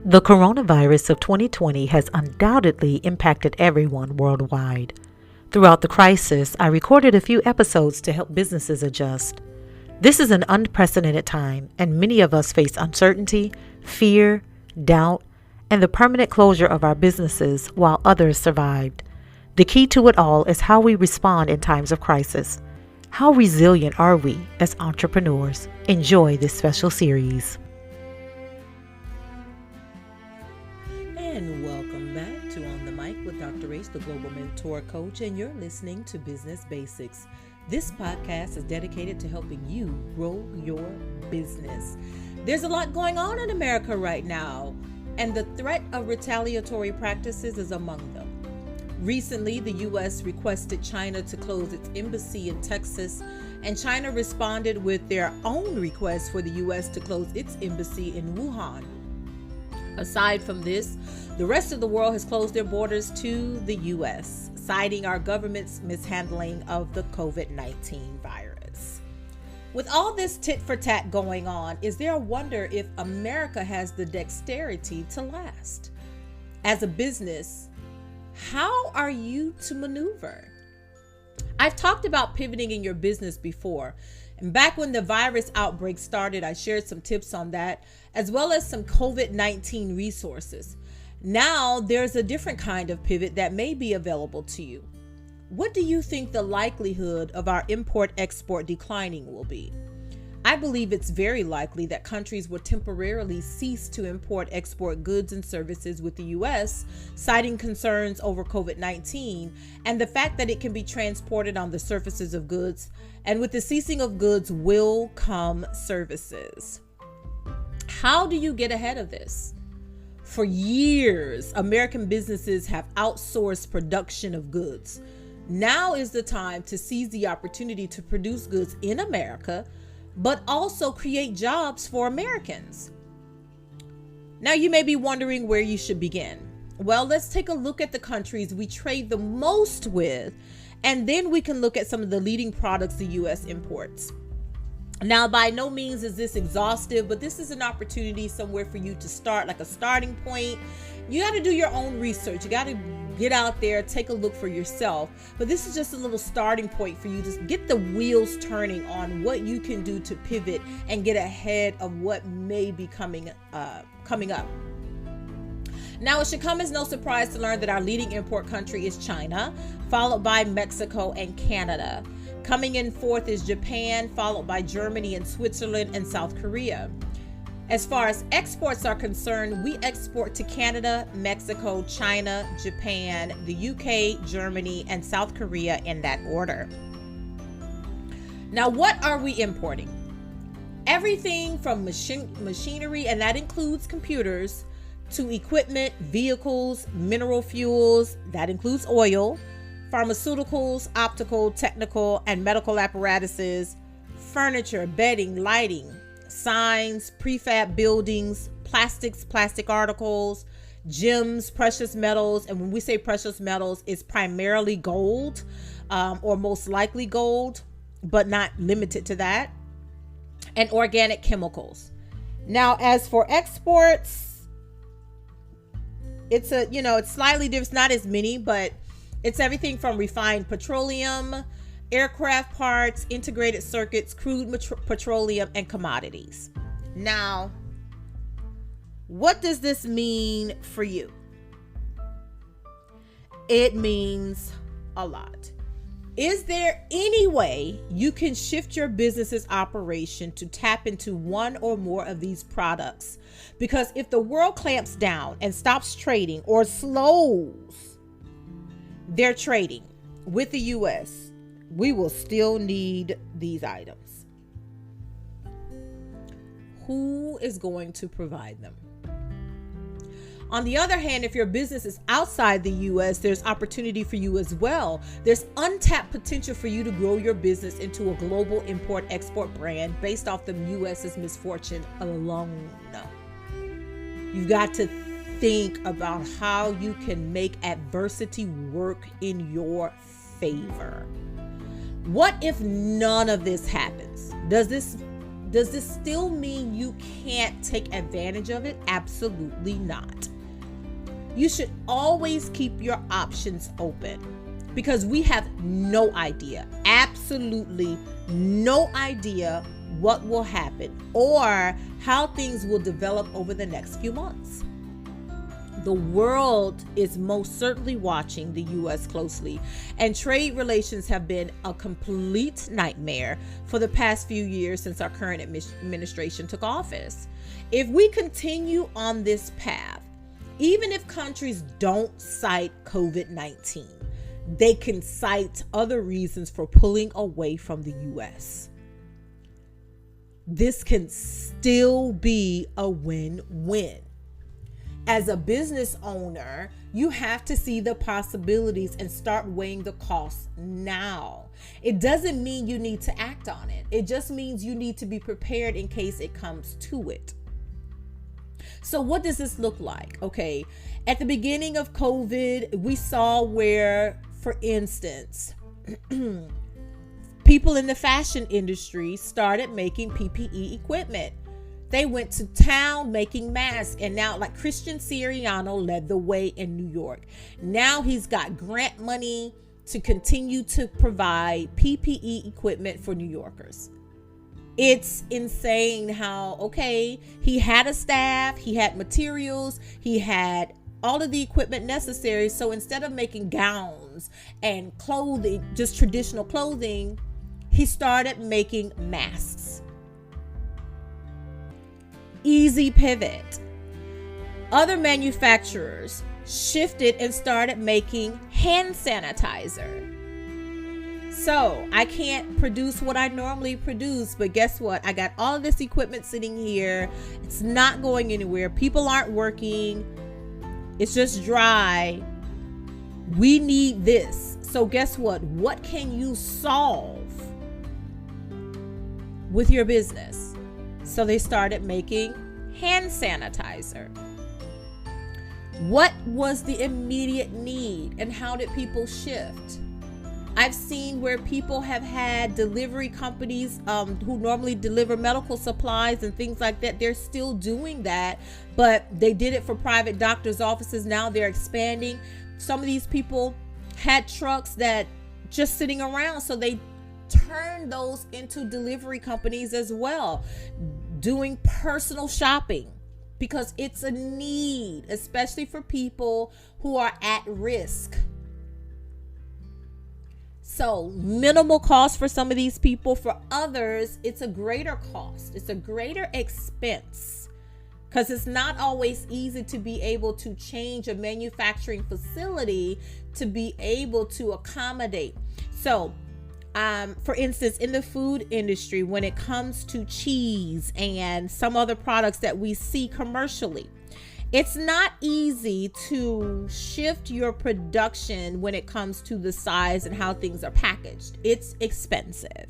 The coronavirus of 2020 has undoubtedly impacted everyone worldwide. Throughout the crisis, I recorded a few episodes to help businesses adjust. This is an unprecedented time, and many of us face uncertainty, fear, doubt, and the permanent closure of our businesses while others survived. The key to it all is how we respond in times of crisis. How resilient are we as entrepreneurs? Enjoy this special series. And welcome back to On the Mic with Dr. H, the Global Mentor Coach, and you're listening to Business Basics. This podcast is dedicated to helping you grow your business. There's a lot going on in America right now, and the threat of retaliatory practices is among them. Recently, the U.S. requested China to close its embassy in Texas, and China responded with their own request for the U.S. to close its embassy in Wuhan. Aside from this, the rest of the world has closed their borders to the U.S., citing our government's mishandling of the COVID-19 virus. With all this tit for tat going on, is there a wonder if America has the dexterity to last? As a business, how are you to maneuver? I've talked about pivoting in your business before. And back when the virus outbreak started, I shared some tips on that, as well as some COVID-19 resources. Now there's a different kind of pivot that may be available to you. What do you think the likelihood of our import-export declining will be? I believe it's very likely that countries will temporarily cease to import-export goods and services with the U.S., citing concerns over COVID-19 and the fact that it can be transported on the surfaces of goods. And with the ceasing of goods will come services. How do you get ahead of this? For years, American businesses have outsourced production of goods. Now is the time to seize the opportunity to produce goods in America, but also create jobs for Americans. Now you may be wondering where you should begin. Well, let's take a look at the countries we trade the most with, and then we can look at some of the leading products the U.S. imports. Now, by no means is this exhaustive, but this is an opportunity somewhere for you to start, like a starting point. You got to do your own research. You got to get out there, take a look for yourself. But this is just a little starting point for you to get the wheels turning on what you can do to pivot and get ahead of what may be coming up. Now, it should come as no surprise to learn that our leading import country is China, followed by Mexico and Canada. Coming in fourth is Japan, followed by Germany and Switzerland and South Korea. As far as exports are concerned, we export to Canada, Mexico, China, Japan, the UK, Germany, and South Korea in that order. Now, what are we importing? Everything from machinery, and that includes computers, to equipment, vehicles, mineral fuels, that includes oil, pharmaceuticals, optical, technical, and medical apparatuses, furniture, bedding, lighting, signs, prefab buildings, plastics, plastic articles, gems, precious metals. And when we say precious metals, it's primarily gold, or most likely gold, but not limited to that, and organic chemicals. Now, as for exports, it's slightly different. It's not as many, but it's everything from refined petroleum, aircraft parts, integrated circuits, crude petroleum, and commodities. Now, what does this mean for you? It means a lot. Is there any way you can shift your business's operation to tap into one or more of these products? Because if the world clamps down and stops trading or slows their trading with the U.S., we will still need these items. Who is going to provide them? On the other hand, if your business is outside the U.S., there's opportunity for you as well. There's untapped potential for you to grow your business into a global import-export brand based off the U.S.'s misfortune alone. You've got to think about how you can make adversity work in your favor. What if none of this happens? Does this Does this still mean you can't take advantage of it? Absolutely not. You should always keep your options open because we have no idea, absolutely no idea what will happen or how things will develop over the next few months. The world is most certainly watching the U.S. closely, and trade relations have been a complete nightmare for the past few years since our current administration took office. If we continue on this path, even if countries don't cite COVID-19, they can cite other reasons for pulling away from the U.S. This can still be a win-win. As a business owner, you have to see the possibilities and start weighing the costs now. It doesn't mean you need to act on it. It just means you need to be prepared in case it comes to it. So what does this look like? Okay, at the beginning of COVID, we saw where, for instance, people in the fashion industry started making PPE equipment. They went to town making masks, and now, like, Christian Siriano led the way in New York. Now he's got grant money to continue to provide PPE equipment for New Yorkers. It's insane how, okay, he had a staff, he had materials, he had all of the equipment necessary. So instead of making gowns and clothing, just traditional clothing, he started making masks. Easy pivot. Other manufacturers shifted and started making hand sanitizer. So I can't produce what I normally produce, but guess what? I got all of this equipment sitting here. It's not going anywhere. People aren't working. It's just dry. We need this. So guess what? What can you solve with your business? So they started making hand sanitizer. What was the immediate need and how did people shift? I've seen where people have had delivery companies who normally deliver medical supplies and things like that. They're still doing that, but they did it for private doctors' offices. Now they're expanding. Some of these people had trucks that just sitting around, so they turned those into delivery companies as well, doing personal shopping because it's a need, especially for people who are at risk. So minimal cost for some of these people. For others, it's a greater cost. It's a greater expense because it's not always easy to be able to change a manufacturing facility to be able to accommodate. So, for instance, in the food industry, when it comes to cheese and some other products that we see commercially, it's not easy to shift your production when it comes to the size and how things are packaged. It's expensive.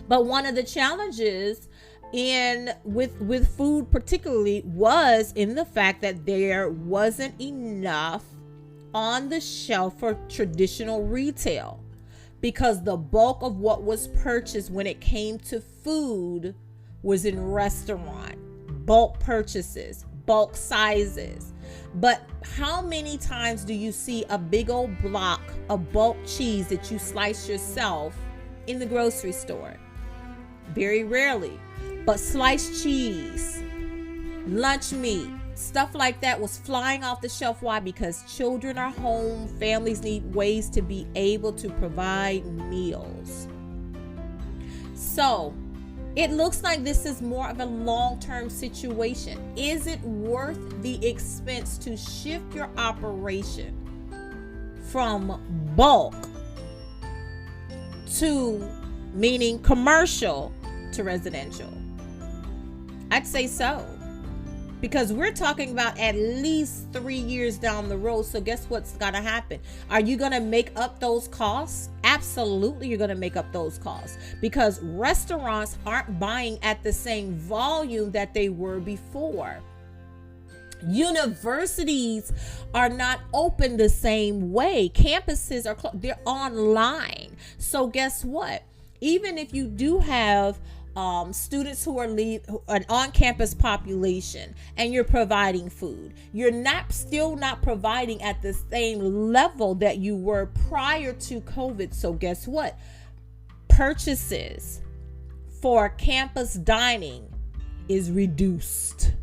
But one of the challenges with food particularly was in the fact that there wasn't enough on the shelf for traditional retail, because the bulk of what was purchased when it came to food was in restaurant, bulk purchases, bulk sizes. But how many times do you see a big old block of bulk cheese that you slice yourself in the grocery store? Very rarely. But sliced cheese, lunch meat, stuff like that was flying off the shelf. Why? Because children are home, families need ways to be able to provide meals. So it looks like this is more of a long-term situation. Is it worth the expense to shift your operation from bulk to, meaning commercial, to residential? I'd say so. Because we're talking about at least 3 years down the road. So guess what's going to happen? Are you going to make up those costs? Absolutely, you're going to make up those costs. Because restaurants aren't buying at the same volume that they were before. Universities are not open the same way. Campuses are they're online. So guess what? Even if you do have students who are an on-campus population and you're providing food, you're still not providing at the same level that you were prior to COVID. So guess what? Purchases for campus dining is reduced.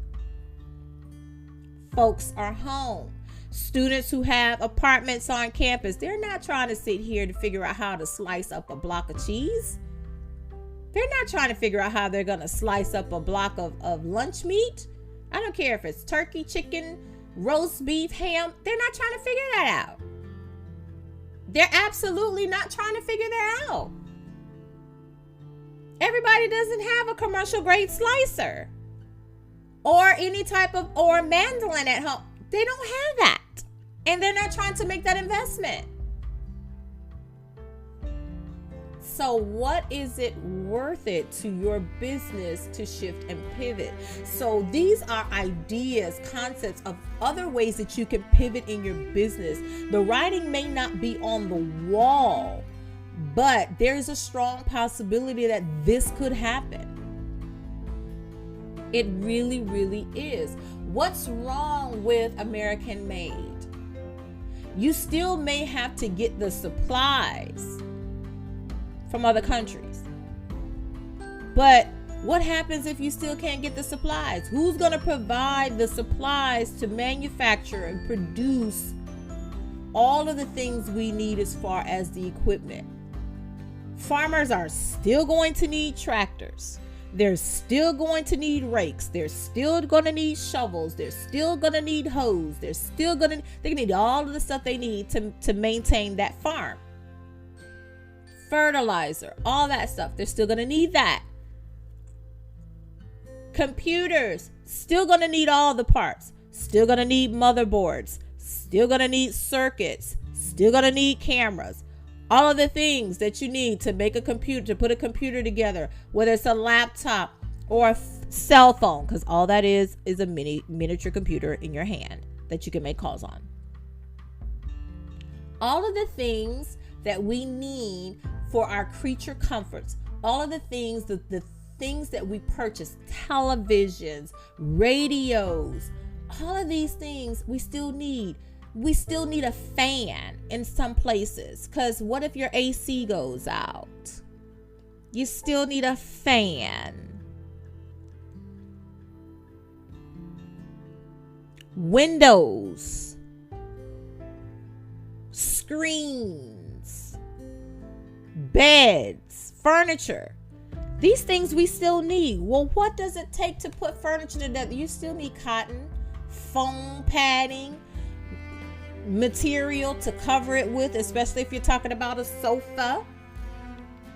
Folks are home. Students who have apartments on campus, they're not trying to sit here to figure out how to slice up a block of cheese. They're not trying to figure out how they're going to slice up a block of lunch meat. I don't care if it's turkey, chicken, roast beef, ham. They're not trying to figure that out. They're absolutely not trying to figure that out. Everybody doesn't have a commercial grade slicer or any type of, or mandolin at home. They don't have that. And they're not trying to make that investment. So what is it worth it to your business to shift and pivot? So these are ideas, concepts of other ways that you can pivot in your business. The writing may not be on the wall, but there's a strong possibility that this could happen. It really, really is. What's wrong with American Made? You still may have to get the supplies from other countries. But what happens if you still can't get the supplies? Who's going to provide the supplies to manufacture and produce all of the things we need as far as the equipment? Farmers are still going to need tractors. They're still going to need rakes. They're still going to need shovels. They're still going to need hoes. They need all of the stuff they need to maintain that farm. Fertilizer, all that stuff. They're still going to need that. Computers, still going to need all the parts. Still going to need motherboards. Still going to need circuits. Still going to need cameras. All of the things that you need to make a computer, to put a computer together, whether it's a laptop or a cell phone, because all that is a miniature computer in your hand that you can make calls on. All of the things that we need for our creature comforts, all of the things, the things that we purchase, televisions, radios, all of these things we still need. We still need a fan in some places, because what if your AC goes out? You still need a fan. Windows, screens, beds, furniture. These things we still need. Well, what does it take to put furniture together? You still need cotton, foam padding, material to cover it with, especially if you're talking about a sofa,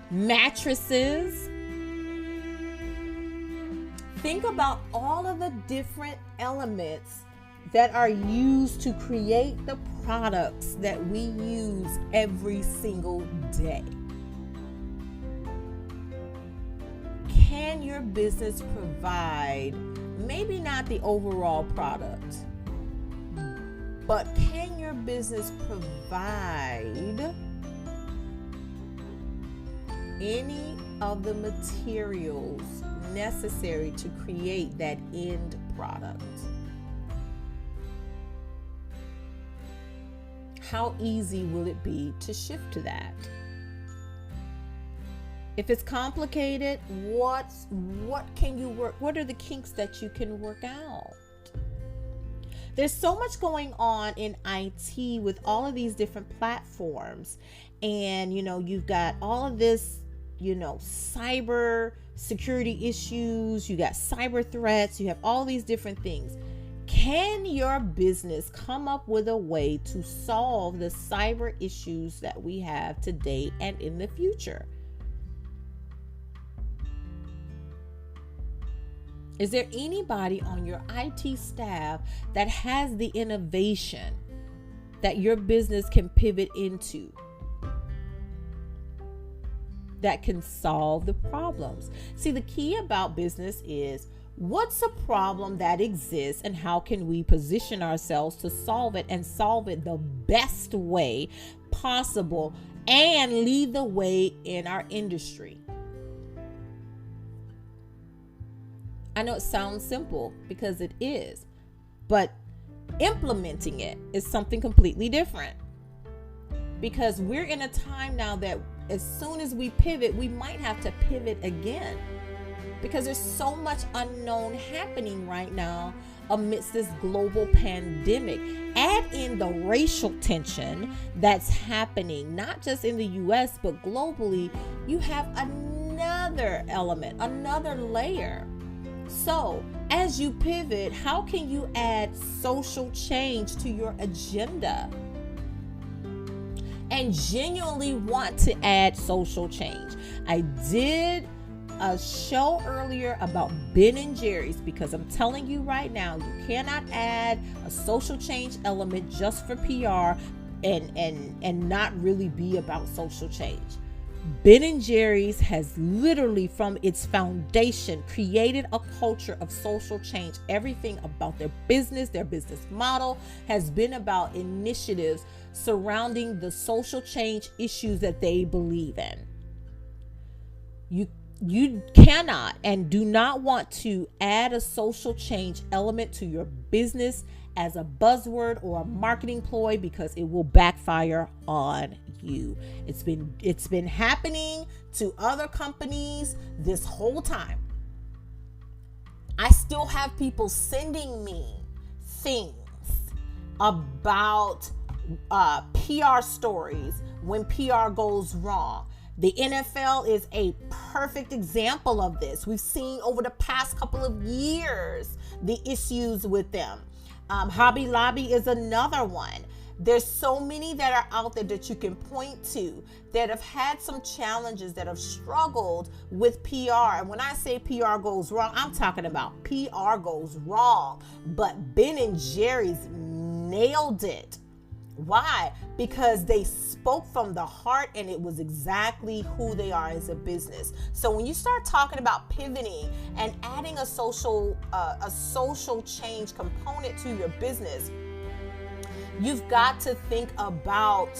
mattresses. Think about all of the different elements that are used to create the products that we use every single day. Can your business provide, maybe not the overall product, but can your business provide any of the materials necessary to create that end product? How easy will it be to shift to that? If it's complicated, what can you work? What are the kinks that you can work out? There's so much going on in IT with all of these different platforms. And, you've got all of this, cyber security issues. You got cyber threats. You have all these different things. Can your business come up with a way to solve the cyber issues that we have today and in the future? Is there anybody on your IT staff that has the innovation that your business can pivot into, that can solve the problems? See, the key about business is, what's a problem that exists and how can we position ourselves to solve it, and solve it the best way possible and lead the way in our industry. I know it sounds simple because it is, but implementing it is something completely different. Because we're in a time now that as soon as we pivot, we might have to pivot again. Because there's so much unknown happening right now amidst this global pandemic. Add in the racial tension that's happening, not just in the US, but globally. You have another element, another layer. So, as you pivot, how can you add social change to your agenda? And genuinely want to add social change. I did a show earlier about Ben & Jerry's because I'm telling you right now, you cannot add a social change element just for PR and not really be about social change. Ben & Jerry's has literally from its foundation created a culture of social change. Everything about their business model has been about initiatives surrounding the social change issues that they believe in. You cannot and do not want to add a social change element to your business as a buzzword or a marketing ploy because it will backfire on you. It's been happening to other companies this whole time. I still have people sending me things about PR stories when PR goes wrong. The NFL is a perfect example of this. We've seen over the past couple of years the issues with them. Hobby Lobby is another one. There's so many that are out there that you can point to that have had some challenges, that have struggled with PR. And when I say PR goes wrong, I'm talking about PR goes wrong. But Ben & Jerry's nailed it. Why? Because they spoke from the heart and it was exactly who they are as a business. So when you start talking about pivoting and adding a social change component to your business, you've got to think about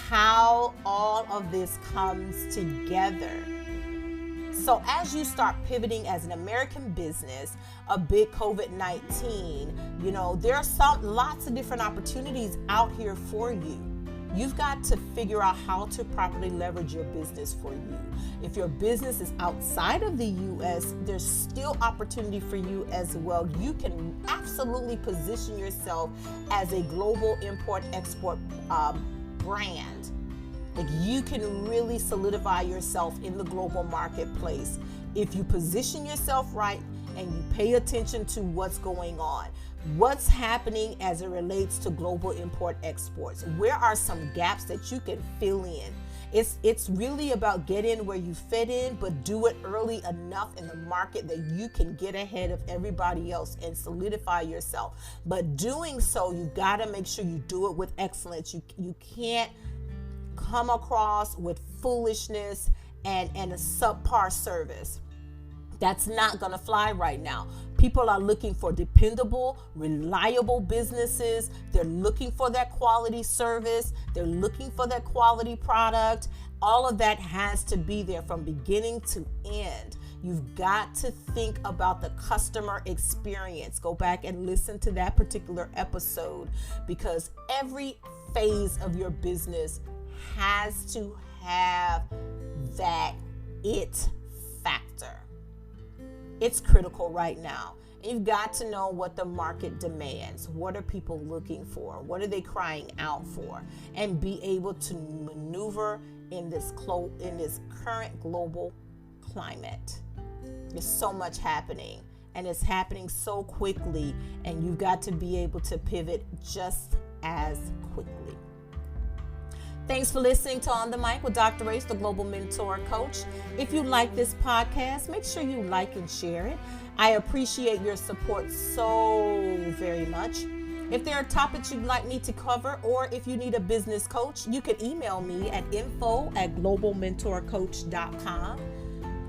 how all of this comes together. So as you start pivoting as an American business, a big COVID-19, there are lots of different opportunities out here for you. You've got to figure out how to properly leverage your business for you. If your business is outside of the U.S., there's still opportunity for you as well. You can absolutely position yourself as a global import-export brand. Like you can really solidify yourself in the global marketplace if you position yourself right and you pay attention to what's going on. What's happening as it relates to global import exports? Where are some gaps that you can fill in? It's really about get in where you fit in, but do it early enough in the market that you can get ahead of everybody else and solidify yourself. But doing so, you've got to make sure you do it with excellence. You can't come across with foolishness and a subpar service. That's not going to fly right now. People are looking for dependable, reliable businesses. They're looking for that quality service. They're looking for that quality product. All of that has to be there from beginning to end. You've got to think about the customer experience. Go back and listen to that particular episode because every phase of your business has to have that it factor. It's critical right now. You've got to know what the market demands. What are people looking for? What are they crying out for? And be able to maneuver in this current global climate. There's so much happening, and it's happening so quickly, and you've got to be able to pivot just as quickly. Thanks for listening to On the Mic with Dr. Ace, the Global Mentor Coach. If you like this podcast, make sure you like and share it. I appreciate your support so very much. If there are topics you'd like me to cover, or if you need a business coach, you can email me at info@globalmentorcoach.com.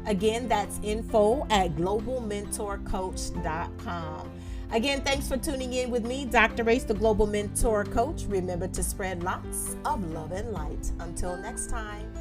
Again, that's info@globalmentorcoach.com. Again, thanks for tuning in with me, Dr. Race, the Global Mentor Coach. Remember to spread lots of love and light. Until next time.